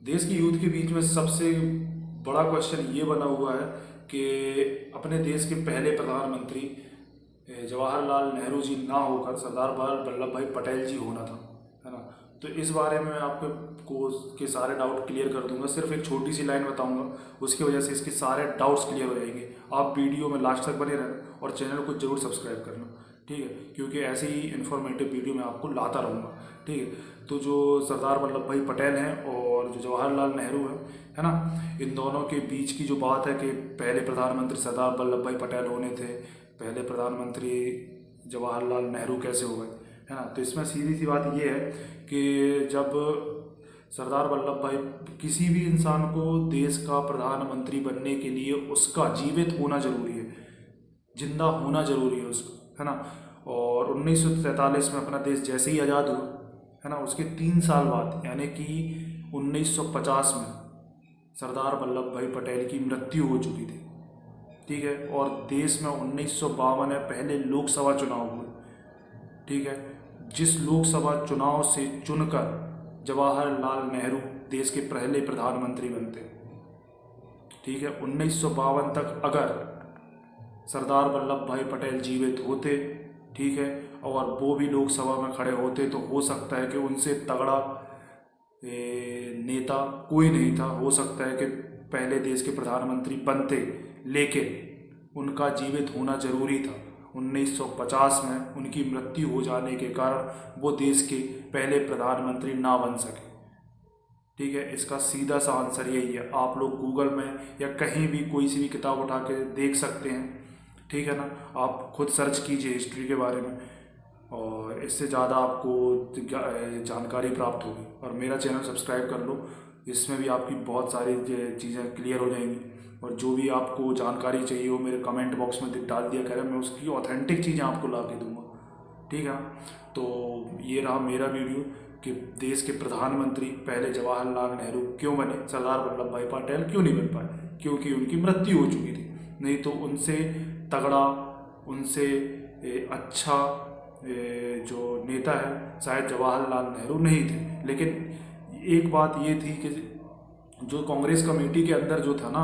देश की यूथ के बीच में सबसे बड़ा क्वेश्चन ये बना हुआ है कि अपने देश के पहले प्रधानमंत्री जवाहरलाल नेहरू जी ना होकर सरदार वल्लभ भाई पटेल जी होना था, है ना। तो इस बारे में मैं आपको के सारे डाउट क्लियर कर दूंगा। सिर्फ एक छोटी सी लाइन बताऊंगा, उसकी वजह से इसके सारे डाउट्स क्लियर हो जाएंगे। आप वीडियो में लास्ट तक बने रहना और चैनल को जरूर सब्सक्राइब करना, ठीक है, क्योंकि ऐसे ही इन्फॉर्मेटिव वीडियो मैं आपको लाता रहूँगा, ठीक है। तो जो सरदार वल्लभ भाई पटेल हैं और जो जवाहरलाल नेहरू हैं, है ना, इन दोनों के बीच की जो बात है कि पहले प्रधानमंत्री सरदार वल्लभ भाई पटेल होने थे, पहले प्रधानमंत्री जवाहरलाल नेहरू कैसे हो गए, है ना। तो इसमें सीधी सी बात ये है कि जब सरदार वल्लभ भाई, किसी भी इंसान को देश का प्रधानमंत्री बनने के लिए उसका जीवित होना जरूरी है, जिंदा होना जरूरी है उसको, है ना। और 1947 में अपना देश जैसे ही आज़ाद हुआ, है ना, उसके 3 साल बाद यानी कि 1950 में सरदार वल्लभ भाई पटेल की मृत्यु हो चुकी थी, ठीक है। और देश में 1952 में पहले लोकसभा चुनाव हुए, ठीक है। जिस लोकसभा चुनाव से चुनकर जवाहरलाल नेहरू देश के पहले प्रधानमंत्री बनते, ठीक है। 1952 तक अगर सरदार वल्लभ भाई पटेल जीवित होते, ठीक है, और वो भी लोकसभा में खड़े होते, तो हो सकता है कि उनसे तगड़ा नेता कोई नहीं था। हो सकता है कि पहले देश के प्रधानमंत्री बनते, लेकिन उनका जीवित होना जरूरी था। 1950 में उनकी मृत्यु हो जाने के कारण वो देश के पहले प्रधानमंत्री ना बन सके, ठीक है। इसका सीधा सा आंसर यही है। आप लोग गूगल में या कहीं भी कोई सी भी किताब उठा के देख सकते हैं, ठीक है ना। आप खुद सर्च कीजिए हिस्ट्री के बारे में और इससे ज़्यादा आपको जानकारी प्राप्त होगी। और मेरा चैनल सब्सक्राइब कर लो, इसमें भी आपकी बहुत सारी चीज़ें क्लियर हो जाएंगी। और जो भी आपको जानकारी चाहिए हो मेरे कमेंट बॉक्स में डाल दिया करें, मैं उसकी ऑथेंटिक चीज़ें आपको ला के दूँगा, ठीक है। तो ये रहा मेरा वीडियो कि देश के प्रधानमंत्री पहले जवाहरलाल नेहरू क्यों बने, सरदार वल्लभ भाई पटेल क्यों नहीं बन पाए, क्योंकि उनकी मृत्यु हो चुकी थी। नहीं तो उनसे तगड़ा, उनसे अच्छा जो नेता है शायद जवाहरलाल नेहरू नहीं थे। लेकिन एक बात ये थी कि जो कांग्रेस कमेटी के अंदर जो था ना,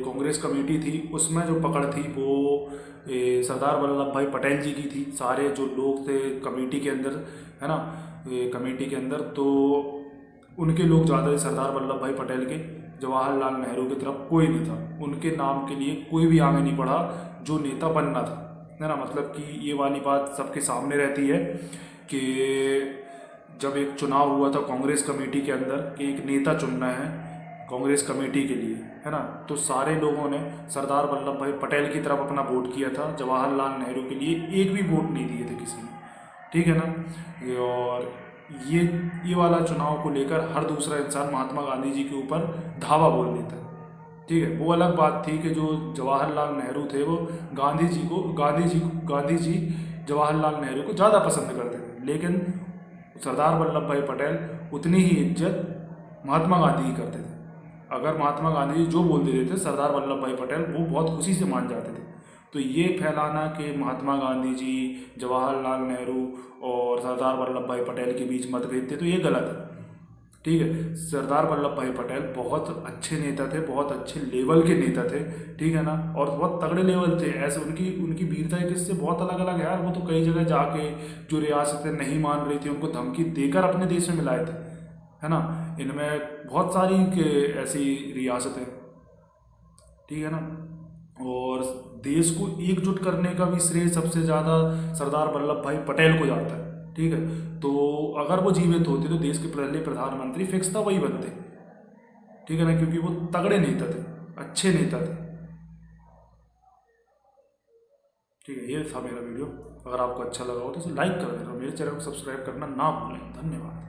कांग्रेस कमेटी थी, उसमें जो पकड़ थी वो सरदार वल्लभ भाई पटेल जी की थी। सारे जो लोग थे कमेटी के अंदर, है ना, कमेटी के अंदर, तो उनके लोग ज़्यादा थे सरदार वल्लभ भाई पटेल के। जवाहरलाल नेहरू की तरफ कोई नहीं था। उनके नाम के लिए कोई भी आगे नहीं बढ़ा जो नेता बनना था, है ना। मतलब कि ये वाली बात सबके सामने रहती है कि जब एक चुनाव हुआ था कांग्रेस कमेटी के अंदर कि एक नेता चुनना है कांग्रेस कमेटी के लिए, है ना, तो सारे लोगों ने सरदार वल्लभ भाई पटेल की तरफ अपना वोट किया था। जवाहरलाल नेहरू के लिए एक भी वोट नहीं दिए थे किसी ने, ठीक है ना। और ये वाला चुनाव को लेकर हर दूसरा इंसान महात्मा गांधी जी के ऊपर धावा बोल देता है, ठीक है। वो अलग बात थी कि जो जवाहरलाल नेहरू थे वो गांधी जी जवाहरलाल नेहरू को ज़्यादा पसंद करते थे, लेकिन सरदार वल्लभ भाई पटेल उतनी ही इज्जत महात्मा गांधी की करते थे। अगर महात्मा गांधी जी जो बोल देते थे सरदार वल्लभ भाई पटेल वो बहुत खुशी से मान जाते थे। तो ये फैलाना कि महात्मा गांधी जी, जवाहरलाल नेहरू और सरदार वल्लभ भाई पटेल के बीच मतभेद थे, तो ये गलत है, ठीक है। सरदार वल्लभ भाई पटेल बहुत अच्छे नेता थे, बहुत अच्छे लेवल के नेता थे, ठीक है ना, और बहुत तगड़े लेवल थे। ऐसे उनकी उनकी वीरता के किस्से बहुत अलग अलग है यार। वो तो कई जगह जाके जो रियासतें नहीं मान रही थी उनको धमकी देकर अपने देश में मिलाए थे, है ना। इनमें बहुत सारी ऐसी रियासतें, ठीक है ना। और देश को एकजुट करने का भी श्रेय सबसे ज़्यादा सरदार वल्लभ भाई पटेल को जाता है, ठीक है। तो अगर वो जीवित होते तो देश के पहले प्रधानमंत्री फिक्स था वही बनते, ठीक है ना, क्योंकि वो तगड़े नेता थे, अच्छे नेता थे, ठीक है। ये था मेरा वीडियो। अगर आपको अच्छा लगा हो तो इसे लाइक कर देना, मेरे चैनल को सब्सक्राइब करना ना भूलें। धन्यवाद।